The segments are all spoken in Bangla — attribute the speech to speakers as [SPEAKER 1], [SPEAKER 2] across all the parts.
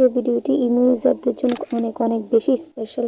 [SPEAKER 1] আজকের ভিডিওটি ইমো ইউজারদের জন্য অনেক অনেক বেশি স্পেশাল।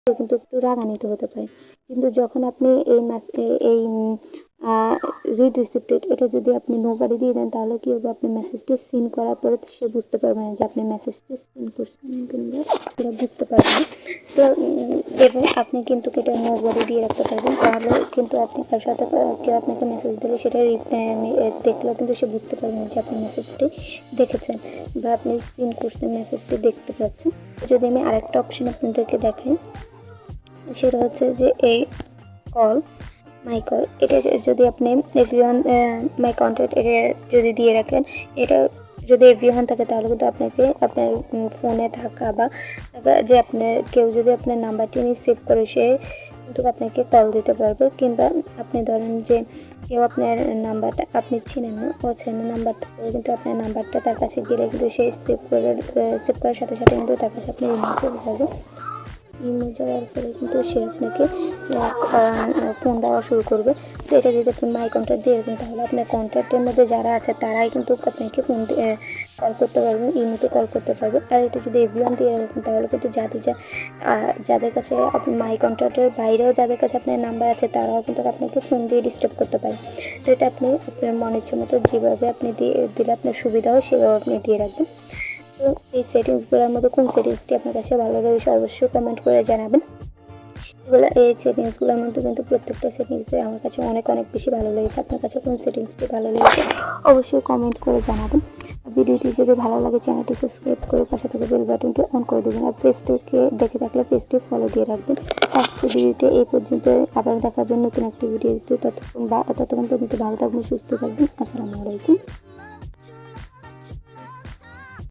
[SPEAKER 1] কিন্তু একটু রাগান্বিত হতে পারে। কিন্তু যখন আপনি এই রিড রিসিপ্টেড এটা যদি আপনি নোবারে দিয়ে দেন, তাহলে কি হবে, আপনি মেসেজটি সিন করার পরে সে বুঝতে পারবে না যে আপনি মেসেজটি সিন করছেন, কিংবা সেটা বুঝতে পারবে না। তো এবং আপনি কিন্তু এটা নোবারে দিয়ে রাখতে পারবেন, তাহলে কিন্তু আপনি তার সাথে কেউ আপনাকে মেসেজ দিলে সেটা দেখলেও কিন্তু সে বুঝতে পারবে না যে আপনি মেসেজটি দেখেছেন বা আপনি সিন করছেন, মেসেজটি দেখতে পাচ্ছেন। যদি আমি আরেকটা অপশন আপনাদেরকে দেখাই, সেটা হচ্ছে যে এই মাই কল, এটা যদি আপনি এভরিওয়ান মাই কন্ট্যাক্ট এটা যদি দিয়ে রাখেন, এটা যদি এভরিওয়ান থাকে, তাহলে কিন্তু আপনাকে আপনার ফোনে থাকা বা যে আপনার কেউ যদি আপনার নাম্বারটি নিয়ে সেভ করে, সে কিন্তু আপনাকে কল দিতে পারবে। কিংবা আপনি ধরেন যে কেউ আপনার নাম্বারটা আপনি চিনেন না, ও চেনে নাম্বারটা, কিন্তু আপনার নাম্বারটা তার কাছে গেলে কিন্তু সে সেভ করার সাথে সাথে কিন্তু তার কাছে আপনি রিমুভ করে পারবে। ইমো যাওয়ার পরে কিন্তু সে আপনাকে ফোন দেওয়া শুরু করবে। তো এটা যদি আপনি মাই কন্ট্যাক্ট দিয়ে রাখেন, তাহলে আপনার কন্ট্যাক্টের মধ্যে যারা আছে তারাই কিন্তু আপনাকে ফোন কল করতে পারবেন, ইমোতে কল করতে পারবে। আর এটা যদি এভরিওয়ান দিয়ে রাখেন, তাহলে কিন্তু যাদের কাছে আপনি মাই কন্ট্যাক্টের বাইরেও যাদের কাছে আপনার নাম্বার আছে, তারাও কিন্তু আপনাকে ফোন দিয়ে ডিস্টার্ব করতে পারে। তো এটা আপনি আপনার মনের ইচ্ছে মতো যেভাবে আপনি দিলে আপনার সুবিধা হয় সেভাবে আপনি দিয়ে রাখবেন। তো এই সেটিংসগুলোর মধ্যে কোন সেটিংসটি আপনার কাছে ভালো লাগে অবশ্যই কমেন্ট করে জানাবেন। এই সেটিংসগুলোর মধ্যে কিন্তু প্রত্যেকটা সেটিংসে আমার কাছে অনেক অনেক বেশি ভালো লেগেছে। আপনার কাছে কোন সেটিংসটি ভালো লেগেছে অবশ্যই কমেন্ট করে জানাবেন। ভিডিওটি যদি ভালো লাগে চ্যানেলটি সাবস্ক্রাইব করে পাশে থাকা বেল বাটনটি অন করে দেবেন। আর পেজটিকে দেখে থাকলে পেজটি ফলো দিয়ে রাখবেন। আজকের ভিডিওটি এই পর্যন্ত, আবার দেখার জন্য নতুন একটি ভিডিও দিতে ততক্ষণ পর্যন্ত ভালো থাকবেন, সুস্থ থাকবেন। আসসালামু আলাইকুম।